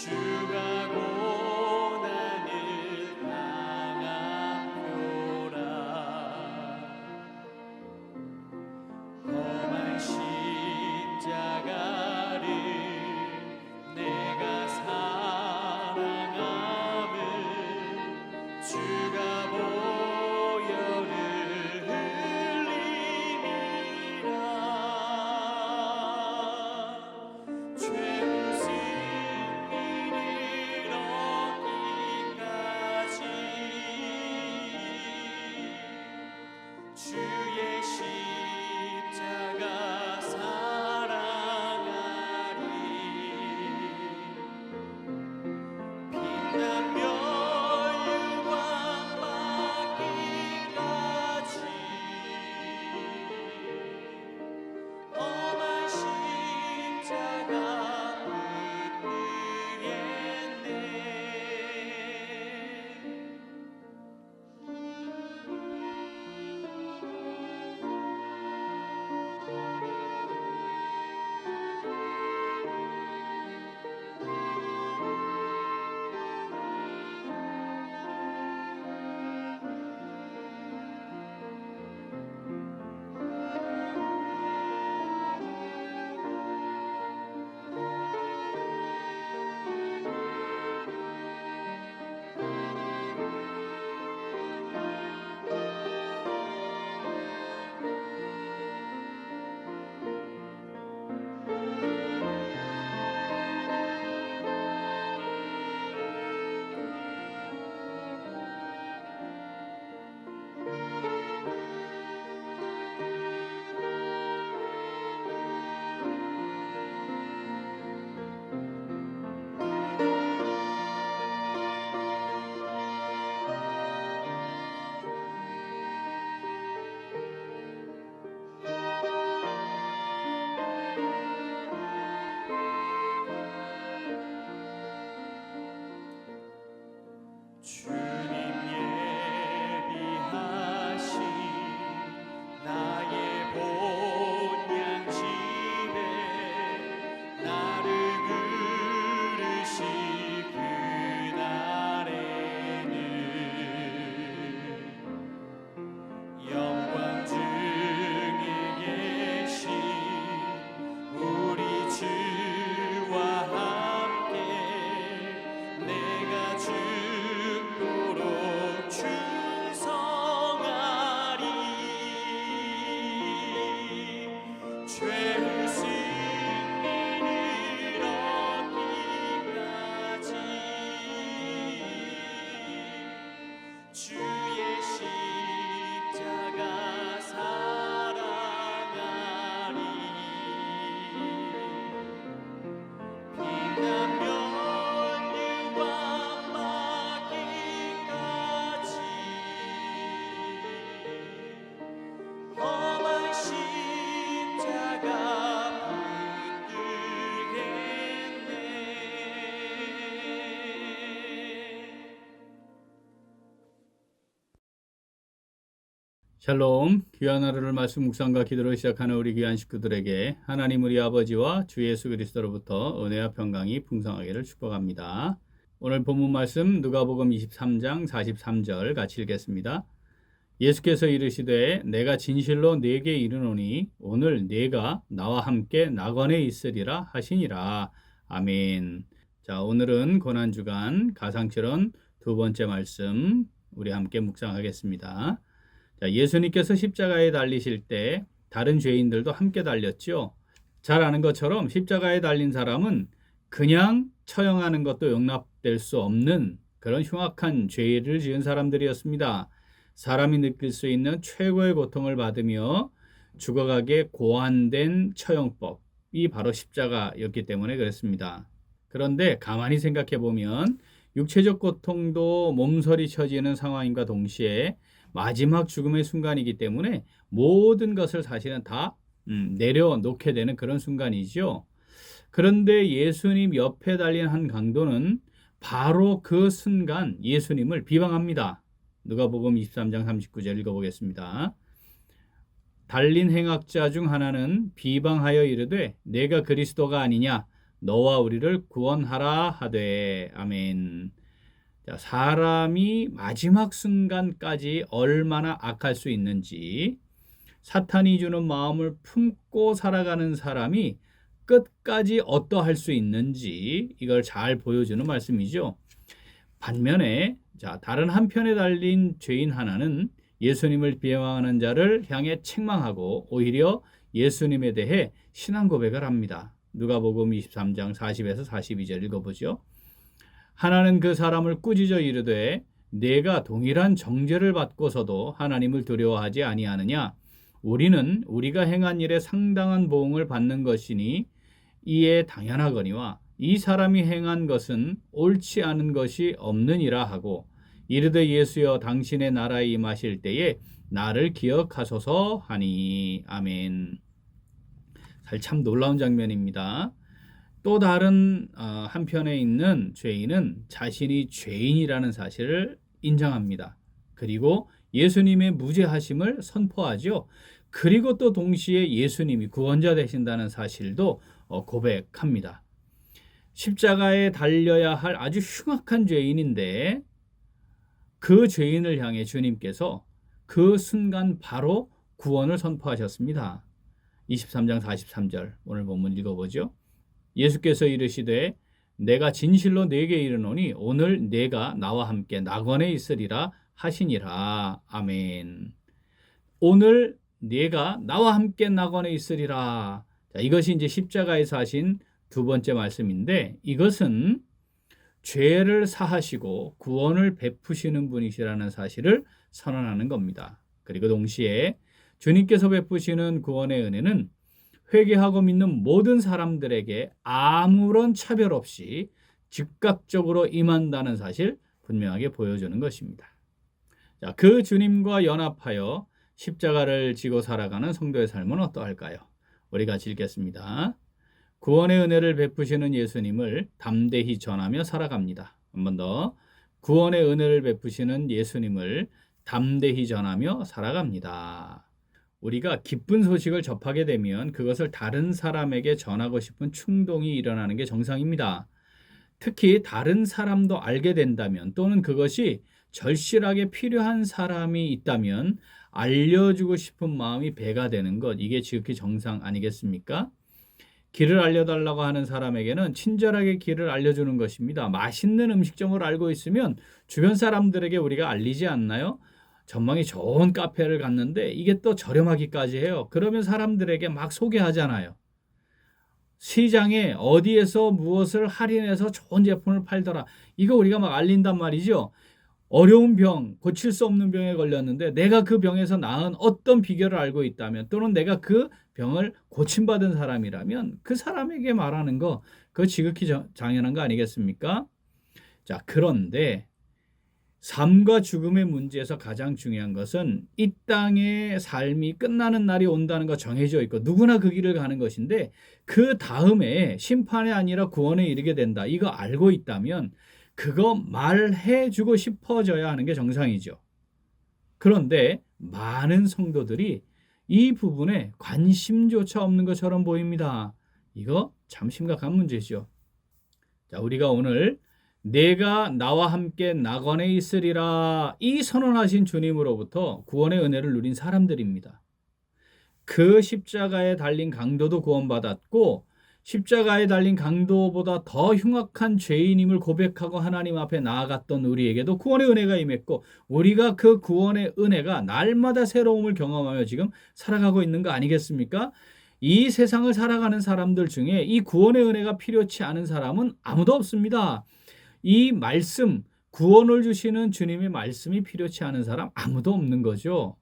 주가 고난을 당하표라. 험한 십자가를 내가 사랑함을 주가 보혈을 흘림이라. 죄의 승리를 얻기까지 주의 십자가 사랑하리. 빛나며 유황 받기까지 험한 십자가 붙들겠네. 주님 예비하신 나의 본향 집에 나를 부르실 그날에는 영광 중에 계신 우리 주와 함께 내가 죽도록 충성하리. 죄의 승리를 얻기까지 주의 십자가 사랑하리. 빛나며 유황 받기까지 험한 십자가 붙들겠네. 샬롬, 귀한 하루를 말씀 묵상과 기도로 시작하는 우리 귀한 식구들에게 하나님 우리 아버지와 주 예수 그리스도로부터 은혜와 평강이 풍성하기를 축복합니다. 오늘 본문 말씀 누가복음 23장 43절 같이 읽겠습니다. 예수께서 이르시되 내가 진실로 네게 이르노니 오늘 네가 나와 함께 낙원에 있으리라 하시니라. 아멘. 자, 오늘은 고난주간 가상철원 두 번째 말씀 우리 함께 묵상하겠습니다. 자, 예수님께서 십자가에 달리실 때 다른 죄인들도 함께 달렸죠. 잘 아는 것처럼 십자가에 달린 사람은 그냥 처형하는 것도 용납될 수 없는 그런 흉악한 죄를 지은 사람들이었습니다. 사람이 느낄 수 있는 최고의 고통을 받으며 죽어가게 고안된 처형법이 바로 십자가였기 때문에 그렇습니다. 그런데 가만히 생각해 보면 육체적 고통도 몸서리 쳐지는 상황인과 동시에 마지막 죽음의 순간이기 때문에 모든 것을 사실은 다 내려놓게 되는 그런 순간이죠. 그런데 예수님 옆에 달린 한 강도는 바로 그 순간 예수님을 비방합니다. 누가복음 23장 39절 읽어보겠습니다. 달린 행악자 중 하나는 비방하여 이르되 내가 그리스도가 아니냐 너와 우리를 구원하라 하되. 아멘. 자, 사람이 마지막 순간까지 얼마나 악할 수 있는지, 사탄이 주는 마음을 품고 살아가는 사람이 끝까지 어떠할 수 있는지 이걸 잘 보여주는 말씀이죠. 반면에 자, 다른 한편에 달린 죄인 하나는 예수님을 비방하는 자를 향해 책망하고 오히려 예수님에 대해 신앙 고백을 합니다. 누가복음 23장 40에서 42절 읽어보죠. 하나는 그 사람을 꾸짖어 이르되 내가 동일한 정죄를 받고서도 하나님을 두려워하지 아니하느냐? 우리는 우리가 행한 일에 상당한 보응을 받는 것이니 이에 당연하거니와 이 사람이 행한 것은 옳지 않은 것이 없느니라 하고 이르되 예수여 당신의 나라에 임하실 때에 나를 기억하소서 하니. 아멘. 참 놀라운 장면입니다. 또 다른 한편에 있는 죄인은 자신이 죄인이라는 사실을 인정합니다. 그리고 예수님의 무죄하심을 선포하죠. 그리고 또 동시에 예수님이 구원자 되신다는 사실도 고백합니다. 십자가에 달려야 할 아주 흉악한 죄인인데 그 죄인을 향해 주님께서 그 순간 바로 구원을 선포하셨습니다. 23장 43절 오늘 본문 읽어보죠. 예수께서 이르시되 내가 진실로 네게 이르노니 오늘 네가 나와 함께 낙원에 있으리라 하시니라. 아멘. 오늘 네가 나와 함께 낙원에 있으리라. 자, 이것이 이제 십자가에서 하신 두 번째 말씀인데 이것은 죄를 사하시고 구원을 베푸시는 분이시라는 사실을 선언하는 겁니다. 그리고 동시에 주님께서 베푸시는 구원의 은혜는 회개하고 믿는 모든 사람들에게 아무런 차별 없이 즉각적으로 임한다는 사실 분명하게 보여주는 것입니다. 자, 그 주님과 연합하여 십자가를 지고 살아가는 성도의 삶은 어떠할까요? 우리 같이 읽겠습니다. 구원의 은혜를 베푸시는 예수님을 담대히 전하며 살아갑니다. 한 번 더. 구원의 은혜를 베푸시는 예수님을 담대히 전하며 살아갑니다. 우리가 기쁜 소식을 접하게 되면 그것을 다른 사람에게 전하고 싶은 충동이 일어나는 게 정상입니다. 특히 다른 사람도 알게 된다면 또는 그것이 절실하게 필요한 사람이 있다면 알려주고 싶은 마음이 배가 되는 것, 이게 지극히 정상 아니겠습니까? 길을 알려달라고 하는 사람에게는 친절하게 길을 알려주는 것입니다. 맛있는 음식점을 알고 있으면 주변 사람들에게 우리가 알리지 않나요? 전망이 좋은 카페를 갔는데 이게 또 저렴하기까지 해요. 그러면 사람들에게 막 소개하잖아요. 시장에 어디에서 무엇을 할인해서 좋은 제품을 팔더라. 이거 우리가 막 알린단 말이죠. 어려운 병, 고칠 수 없는 병에 걸렸는데 내가 그 병에서 나은 어떤 비결을 알고 있다면 또는 내가 그 병을 고침받은 사람이라면 그 사람에게 말하는 거 그거 지극히 당연한 거 아니겠습니까? 자, 그런데 삶과 죽음의 문제에서 가장 중요한 것은 이 땅의 삶이 끝나는 날이 온다는 거 정해져 있고 누구나 그 길을 가는 것인데 그 다음에 심판이 아니라 구원에 이르게 된다. 이거 알고 있다면 그거 말해주고 싶어져야 하는 게 정상이죠. 그런데 많은 성도들이 이 부분에 관심조차 없는 것처럼 보입니다. 이거 참 심각한 문제죠. 자, 우리가 오늘 내가 나와 함께 낙원에 있으리라 이 선언하신 주님으로부터 구원의 은혜를 누린 사람들입니다. 그 십자가에 달린 강도도 구원받았고 십자가에 달린 강도보다 더 흉악한 죄인임을 고백하고 하나님 앞에 나아갔던 우리에게도 구원의 은혜가 임했고 우리가 그 구원의 은혜가 날마다 새로움을 경험하며 지금 살아가고 있는 거 아니겠습니까? 이 세상을 살아가는 사람들 중에 이 구원의 은혜가 필요치 않은 사람은 아무도 없습니다. 이 말씀, 구원을 주시는 주님의 말씀이 필요치 않은 사람 아무도 없는 거죠.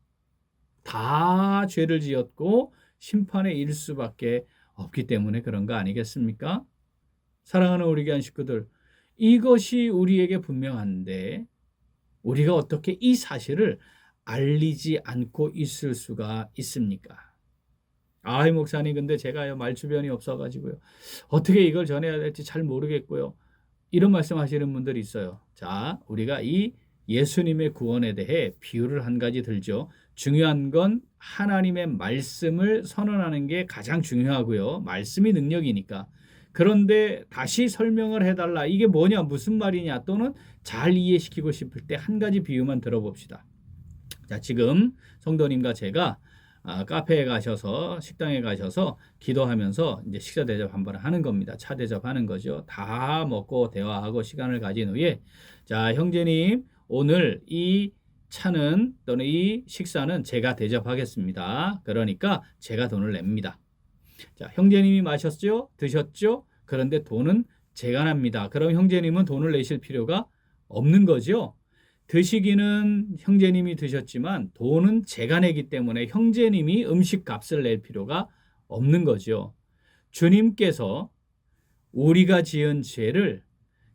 다 죄를 지었고 심판에 이를 수밖에 없기 때문에 그런 거 아니겠습니까? 사랑하는 우리 교회 식구들, 이것이 우리에게 분명한데 우리가 어떻게 이 사실을 알리지 않고 있을 수가 있습니까? 아이 목사님, 근데 제가요 말 주변이 없어가지고요 어떻게 이걸 전해야 될지 잘 모르겠고요 이런 말씀하시는 분들이 있어요. 자, 우리가 이 예수님의 구원에 대해 비유를 한 가지 들죠. 중요한 건 하나님의 말씀을 선언하는 게 가장 중요하고요. 말씀이 능력이니까. 그런데 다시 설명을 해달라. 이게 뭐냐, 무슨 말이냐, 또는 잘 이해시키고 싶을 때 한 가지 비유만 들어봅시다. 자, 지금 성도님과 제가 카페에 가셔서, 식당에 가셔서 기도하면서 이제 식사 대접 한번 하는 겁니다. 차 대접하는 거죠. 다 먹고 대화하고 시간을 가진 후에, 자, 형제님, 오늘 이 차는 또는 이 식사는 제가 대접하겠습니다. 그러니까 제가 돈을 냅니다. 자, 형제님이 마셨죠? 드셨죠? 그런데 돈은 제가 납니다. 그럼 형제님은 돈을 내실 필요가 없는 거죠. 드시기는 형제님이 드셨지만 돈은 제가 내기 때문에 형제님이 음식 값을 낼 필요가 없는 거죠. 주님께서 우리가 지은 죄를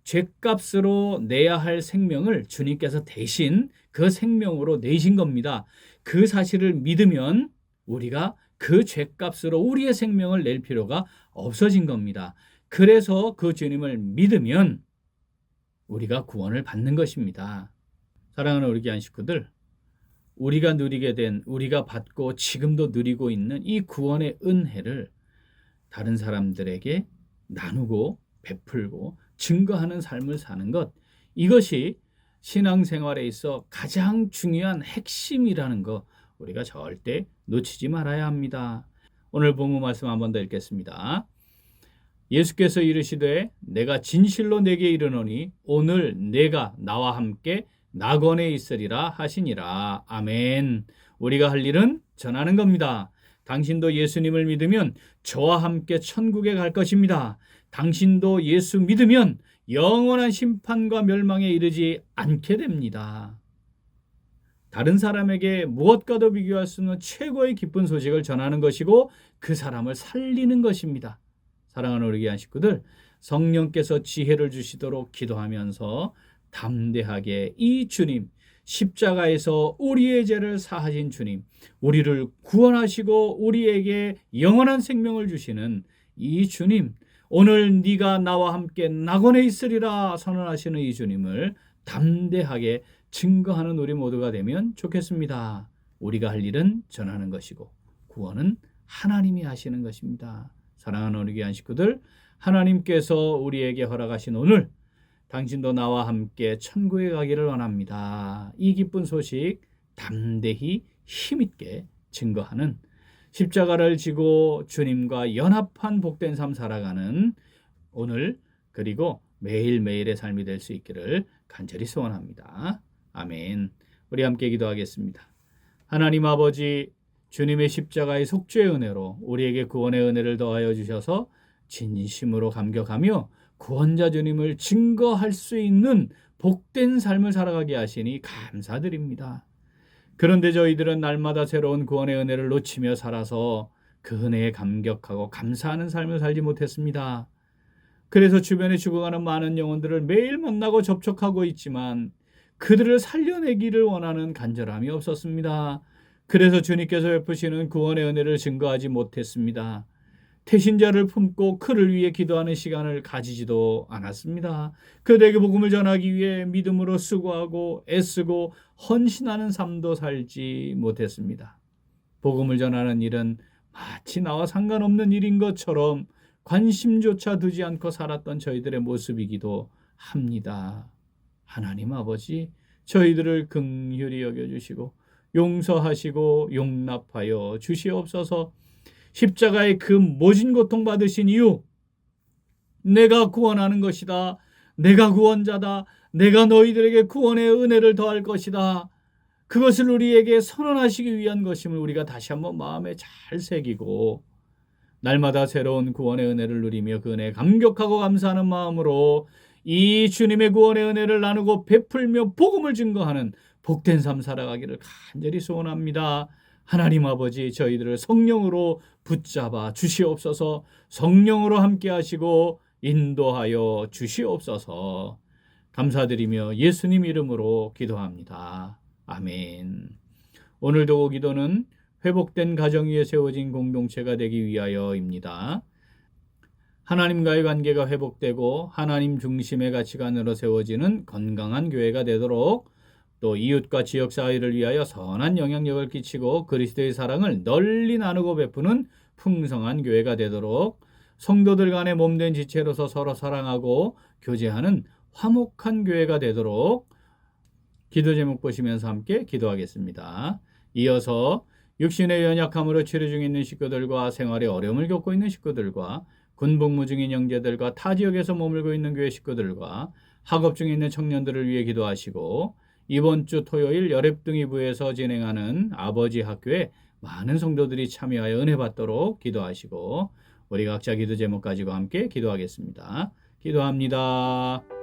죄값으로 내야 할 생명을 주님께서 대신 그 생명으로 내신 겁니다. 그 사실을 믿으면 우리가 그 죄값으로 우리의 생명을 낼 필요가 없어진 겁니다. 그래서 그 주님을 믿으면 우리가 구원을 받는 것입니다. 사랑하는 우리 귀한 식구들, 우리가 누리게 된, 우리가 받고 지금도 누리고 있는 이 구원의 은혜를 다른 사람들에게 나누고 베풀고 증거하는 삶을 사는 것, 이것이 신앙생활에 있어 가장 중요한 핵심이라는 거 우리가 절대 놓치지 말아야 합니다. 오늘 본문 말씀 한 번 더 읽겠습니다. 예수께서 이르시되 내가 진실로 내게 이르노니 오늘 내가 나와 함께 낙원에 있으리라 하시니라. 아멘. 우리가 할 일은 전하는 겁니다. 당신도 예수님을 믿으면 저와 함께 천국에 갈 것입니다. 당신도 예수 믿으면 영원한 심판과 멸망에 이르지 않게 됩니다. 다른 사람에게 무엇과도 비교할 수 없는 최고의 기쁜 소식을 전하는 것이고 그 사람을 살리는 것입니다. 사랑하는 우리 귀한 식구들, 성령께서 지혜를 주시도록 기도하면서 담대하게 이 주님, 십자가에서 우리의 죄를 사하신 주님, 우리를 구원하시고 우리에게 영원한 생명을 주시는 이 주님, 오늘 네가 나와 함께 낙원에 있으리라 선언하시는 이 주님을 담대하게 증거하는 우리 모두가 되면 좋겠습니다. 우리가 할 일은 전하는 것이고 구원은 하나님이 하시는 것입니다. 사랑하는 우리 귀한 식구들, 하나님께서 우리에게 허락하신 오늘, 당신도 나와 함께 천국에 가기를 원합니다. 이 기쁜 소식 담대히 힘있게 증거하는, 십자가를 지고 주님과 연합한 복된 삶 살아가는 오늘 그리고 매일매일의 삶이 될 수 있기를 간절히 소원합니다. 아멘. 우리 함께 기도하겠습니다. 하나님 아버지, 주님의 십자가의 속죄의 은혜로 우리에게 구원의 은혜를 더하여 주셔서 진심으로 감격하며 구원자 주님을 증거할 수 있는 복된 삶을 살아가게 하시니 감사드립니다. 그런데 저희들은 날마다 새로운 구원의 은혜를 놓치며 살아서 그 은혜에 감격하고 감사하는 삶을 살지 못했습니다. 그래서 주변에 죽어가는 많은 영혼들을 매일 만나고 접촉하고 있지만 그들을 살려내기를 원하는 간절함이 없었습니다. 그래서 주님께서 베푸시는 구원의 은혜를 증거하지 못했습니다. 태신자를 품고 그를 위해 기도하는 시간을 가지지도 않았습니다. 그들에게 복음을 전하기 위해 믿음으로 수고하고 애쓰고 헌신하는 삶도 살지 못했습니다. 복음을 전하는 일은 마치 나와 상관없는 일인 것처럼 관심조차 두지 않고 살았던 저희들의 모습이기도 합니다. 하나님 아버지, 저희들을 긍휼히 여겨주시고 용서하시고 용납하여 주시옵소서. 십자가의 그 모진 고통 받으신 이유, 내가 구원하는 것이다, 내가 구원자다, 내가 너희들에게 구원의 은혜를 더할 것이다, 그것을 우리에게 선언하시기 위한 것임을 우리가 다시 한번 마음에 잘 새기고 날마다 새로운 구원의 은혜를 누리며 그 은혜에 감격하고 감사하는 마음으로 이 주님의 구원의 은혜를 나누고 베풀며 복음을 증거하는 복된 삶 살아가기를 간절히 소원합니다. 하나님 아버지, 저희들을 성령으로 붙잡아 주시옵소서. 성령으로 함께 하시고 인도하여 주시옵소서. 감사드리며 예수님 이름으로 기도합니다. 아멘. 오늘도 기도는 회복된 가정 위에 세워진 공동체가 되기 위하여입니다. 하나님과의 관계가 회복되고 하나님 중심의 가치관으로 세워지는 건강한 교회가 되도록, 또 이웃과 지역 사회를 위하여 선한 영향력을 끼치고 그리스도의 사랑을 널리 나누고 베푸는 풍성한 교회가 되도록, 성도들 간의 몸된 지체로서 서로 사랑하고 교제하는 화목한 교회가 되도록 기도 제목 보시면서 함께 기도하겠습니다. 이어서 육신의 연약함으로 치료 중에 있는 식구들과 생활에 어려움을 겪고 있는 식구들과 군복무 중인 형제들과 타 지역에서 머물고 있는 교회 식구들과 학업 중에 있는 청년들을 위해 기도하시고 이번 주 토요일 여랩둥이부에서 진행하는 아버지 학교에 많은 성도들이 참여하여 은혜 받도록 기도하시고 우리 각자 기도 제목 가지고 함께 기도하겠습니다. 기도합니다.